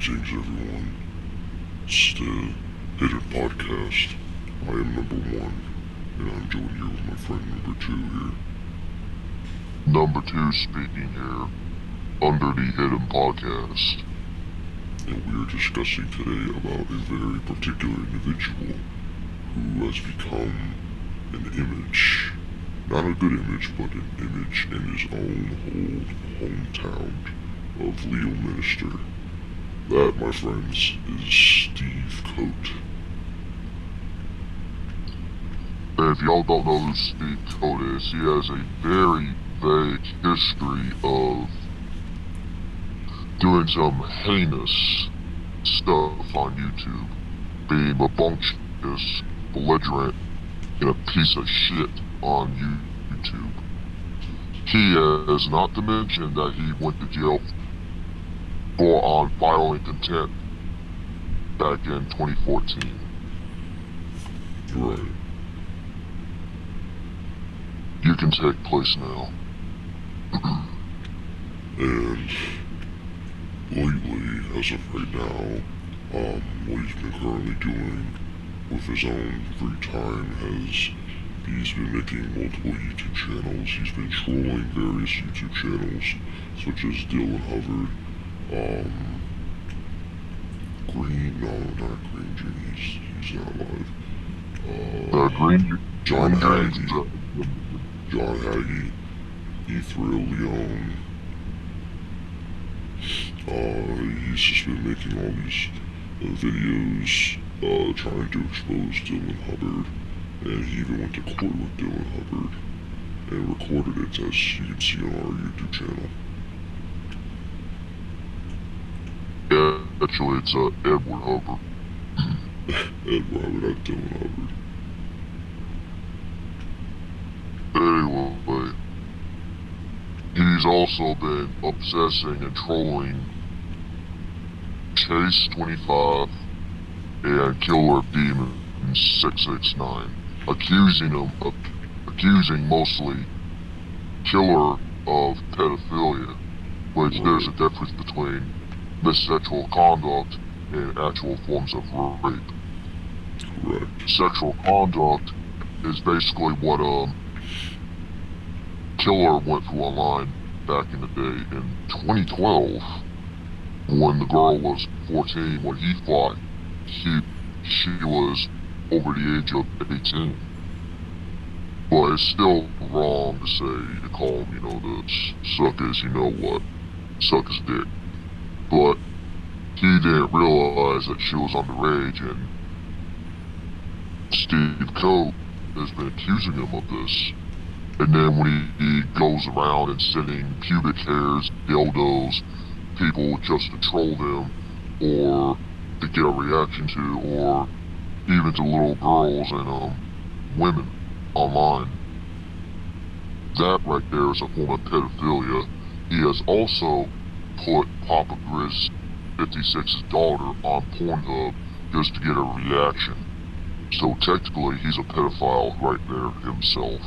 Greetings, everyone. It's the Hidden Podcast. I am number one, and I'm joined here with my friend number two here. Number two speaking here, under the Hidden Podcast. And we are discussing today about a very particular individual who has become an image. Not a good image, but an image in his own hometown of Leo Minister. That, my friends, is Steve Cote. If y'all don't know who Steve Cote is, he has a very vague history of doing some heinous stuff on YouTube, being rambunctious, belligerent, and a piece of shit on YouTube. He has not to mention that he went to jail for violent contempt back in 2014. Right. You can take place now. And lately, as of right now, what he's been currently doing with his own free time he's been making multiple YouTube channels. He's been trolling various YouTube channels, such as Dylan Hubbard, not Green Genie, he's not alive. John Hagee, Ethereal Leone. He's just been making all these videos trying to expose Dylan Hubbard, and he even went to court with Dylan Hubbard and recorded it, as you can see on our YouTube channel. Yeah, actually it's Edward Hubbard. Edward Hubbard, not Dylan Hubbard. Anyway, he's also been obsessing and trolling Chase 25 and Killer Demon 669, accusing mostly Killer of pedophilia, which there's a difference between sexual conduct and actual forms of rape. Correct. Sexual conduct is basically what Killer went through online back in the day in 2012, when the girl was 14. When he fought, she was over the age of 18. But it's still wrong to call him, the suck his, suck his dick. But he didn't realize that she was underage, and Steve Cote has been accusing him of this. And then when he goes around and sending pubic hairs, dildos, people just to troll them, or to get a reaction to, or even to little girls and women online. That right there is a form of pedophilia. He has also put Papa Grizz 56's daughter on Pornhub just to get a reaction. So technically he's a pedophile right there himself.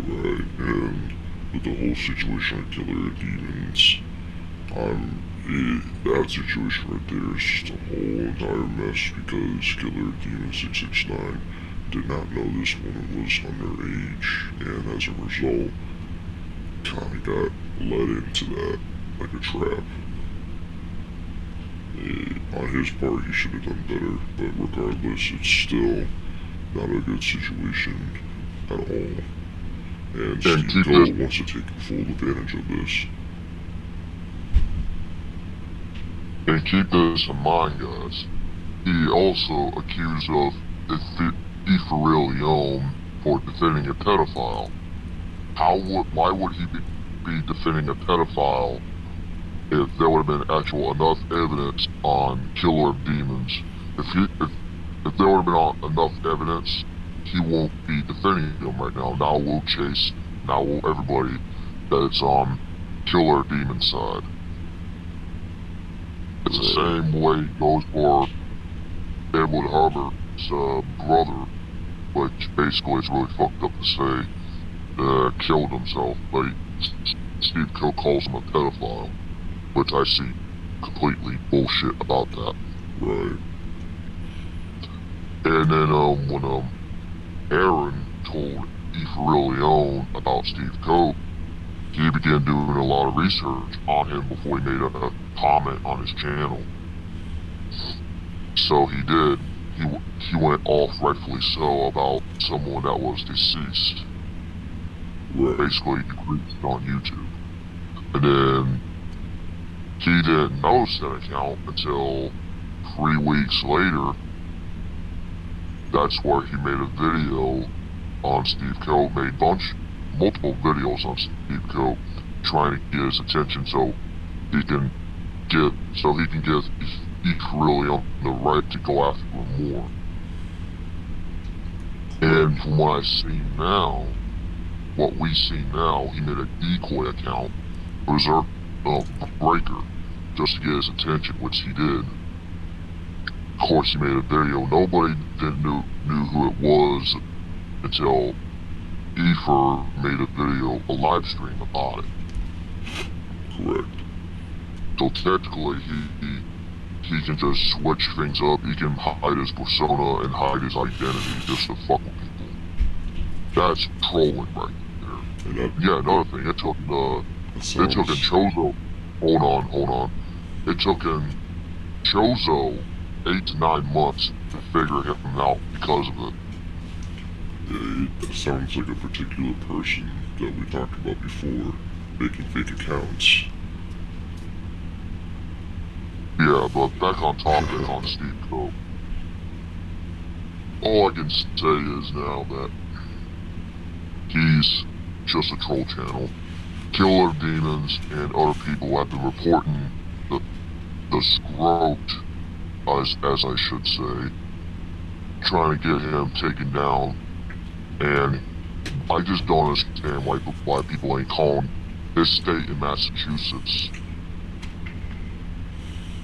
Right, and with the whole situation of Killer Demons, that situation right there is just a whole entire mess, because Killer Demon 669 did not know this woman was underage, and as a result, kinda got led into that like a trap. On his part, he should have done better, but regardless, it's still not a good situation at all. And Steve Cote wants to take full advantage of this. And keep this in mind, guys. He also accused of Ethereal Leone for defending a pedophile. Why would he be defending a pedophile if there would have been actual enough evidence on Killer Demons? If there would have been enough evidence, he won't be defending him right now. Now we'll Chase, now we'll everybody that's on Killer Demon's side. It's the same way it goes for Edward Hubbard's brother, which basically is really fucked up to say, killed himself, but Steve Cote calls him a pedophile, which I see completely bullshit about that. Right. And then when Aaron told Aoife Leone about Steve Cote, he began doing a lot of research on him before he made a comment on his channel. So he did. He went off, rightfully so, about someone that was deceased. Right. Basically, he preached on YouTube. And then he didn't notice that account until 3 weeks later. That's where he made a video on Steve Cote, made multiple videos on Steve Cote, trying to get his attention so he can give Aoife Leone the right to go after him more. And from what I see now, what we see now, he made a decoy account, Berserk Breaker, just to get his attention, which he did. Of course, he made a video. Nobody knew who it was until Aoife made a video, a live stream about it. Correct. So technically, he can just switch things up. He can hide his persona and hide his identity just to fuck with people. That's trolling right there. Yeah, another thing. It took Chozo. Hold on. It took him Chozo 8 to 9 months to figure him out because of it. Yeah, that sounds like a particular person that we talked about before, making fake accounts. Yeah, but back on topic on Steve Cote. All I can say is now that he's just a troll channel. Killer of Demons and other people have been reporting the Scrote, as I should say, trying to get him taken down. And I just don't understand why people ain't calling this state in Massachusetts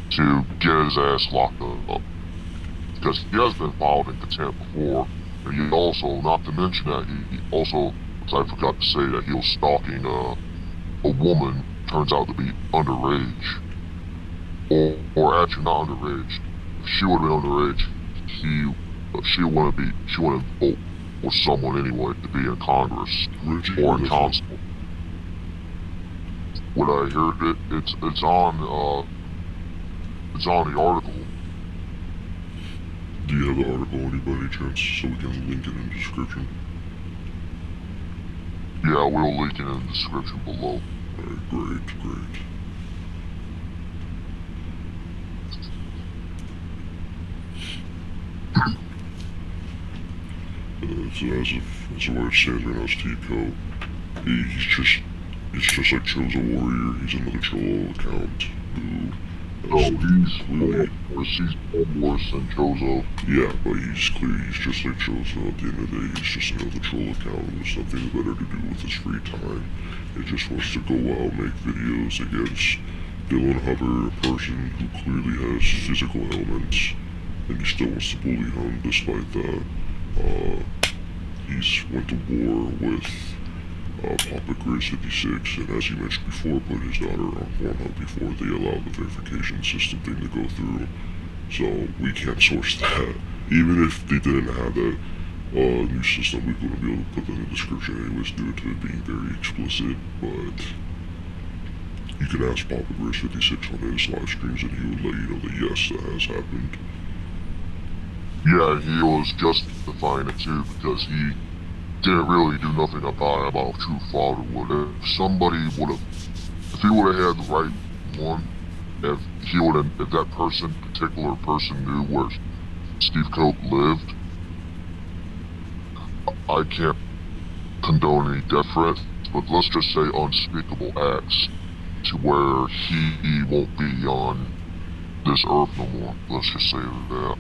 to get his ass locked up. Because he has been filed in contempt before. And he also, not to mention that, he also, I forgot to say that he was stalking a woman, turns out to be underage. Or actually not underage. If she would have been underage, she wouldn't vote for someone anyway to be in Congress or in council. When I heard it, it's on the article. Do you have the article by any chance so we can link it in the description? Yeah, we'll link it in the description below. Alright, great. So as where it stands right now, Steve Cote, he's just like Chozo Warrior. He's another troll account who. He's worse than Chozo. Yeah, but he's just like Chozo. At the end of the day, he's just another troll account with nothing better to do with his free time. He just wants to go out and make videos against Dylan Hubbard, a person who clearly has physical ailments, and he still wants to bully him despite that. He's went to war with Papa Grace 56, and as he mentioned before, put his daughter on Pornhub before they allowed the verification system thing to go through. So we can't source that. Even if they didn't have that new system, we wouldn't be able to put that in the description anyways due to it being very explicit. But you can ask Papa Grace 56 on his live streams and he would let you know that yes, that has happened. Yeah, he was justifying it too because he didn't really do nothing about true fatherhood. If he would have had the right one, if that particular person knew where Steve Cote lived, I can't condone any death threats, but let's just say unspeakable acts to where he won't be on this earth no more. Let's just say that.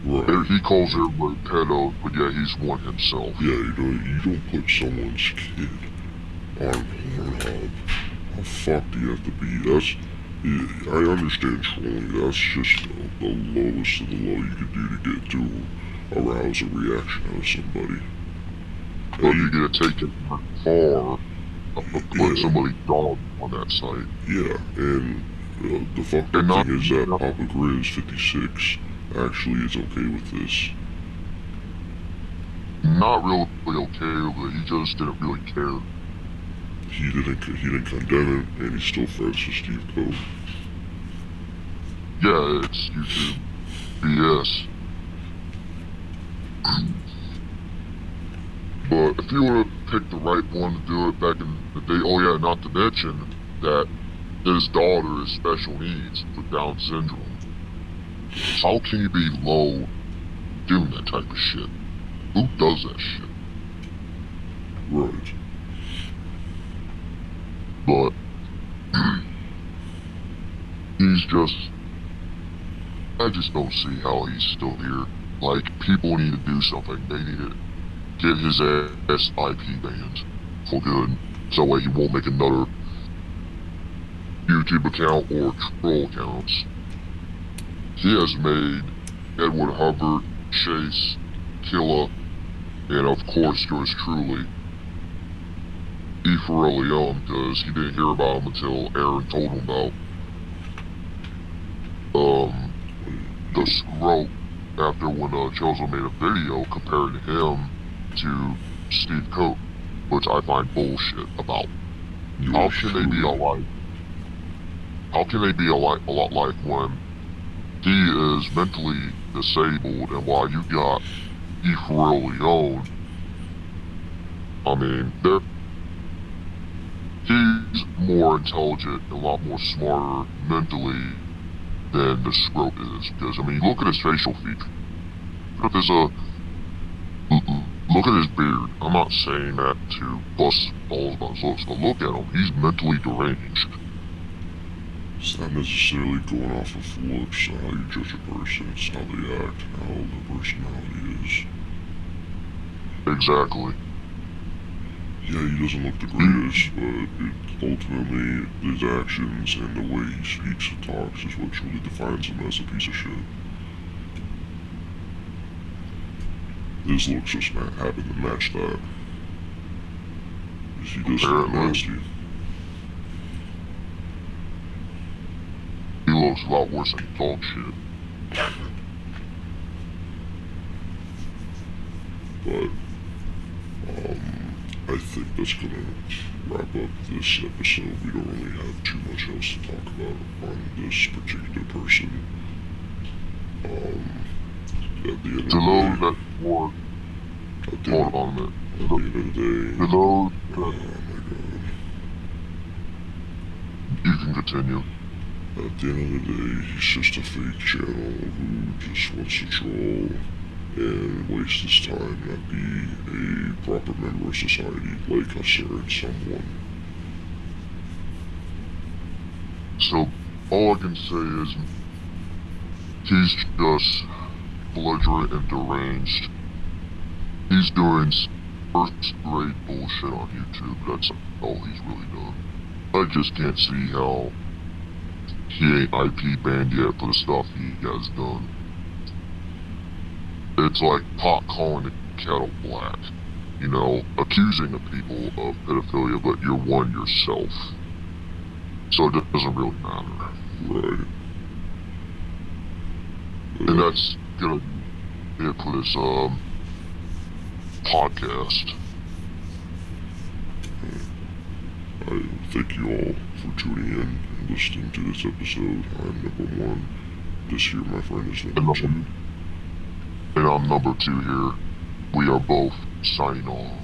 Right. He calls everybody pedos, but yeah, he's one himself. Yeah, you don't put someone's kid on Pornhub. How fucked do you have to be? I understand trolling. That's just the lowest of the low you could do to get to arouse a reaction out of somebody. Well, you get to take it far Let somebody dog on that site. Yeah, and the fucked And up not, thing is that Papa Grizz 56 actually is okay with this. not really okay with it, he just didn't really care. He didn't condemn it, and he's still friends with Steve Cote. Yeah, it's YouTube BS. But if you would have picked the right one to do it back in the day, oh yeah, not to mention that his daughter is special needs with Down syndrome. How can you be low doing that type of shit? Who does that shit? Right. But he's just, I just don't see how he's still here. Like, people need to do something. They need to get his ass IP banned for good, so that way he won't make another YouTube account or troll accounts. He has made Edward Hubbard, Chase, Killa, and of course yours truly, E. Pharrell Leon, because he didn't hear about him until Aaron told him about the Scrote after when Chozo made a video comparing him to Steve Cote, which I find bullshit about. How can they be alike? How can they be a lot like when he is mentally disabled, and while you got E. Pharrell Leon, I mean, he's more intelligent, a lot more smarter mentally than the Scrote is. Because, I mean, look at his facial features. Look at his beard. I'm not saying that to bust balls about his looks, but look at him. He's mentally deranged. It's not necessarily going off of looks on how you judge a person, it's how they act, how the personality is. Exactly. Yeah, he doesn't look the greatest, but ultimately, his actions and the way he speaks and talks is what truly defines him as a piece of shit. His looks just happen to match that. Because he does look nasty. He looks a lot worse than dog shit. But, I think that's gonna wrap up this episode. We don't really have too much else to talk about on this particular person. At the end of the Hello, day, that war. Hold on a minute. at the end of the day, Hello. oh my god. You can continue. At the end of the day, he's just a fake channel who just wants to troll and waste his time, not be a proper member of society like us or someone. So, all I can say is, he's just belligerent and deranged. He's doing first-grade bullshit on YouTube. That's all he's really done. I just can't see how he ain't IP banned yet for the stuff he has done. It's like pot calling the kettle black. You know, accusing of people of pedophilia, but you're one yourself. So it doesn't really matter. Right. And that's gonna be it for this, podcast. I thank you all for tuning in and listening to this episode. I'm number 1. This here, my friend, is number 2. And I'm number 2 here. We are both signing off.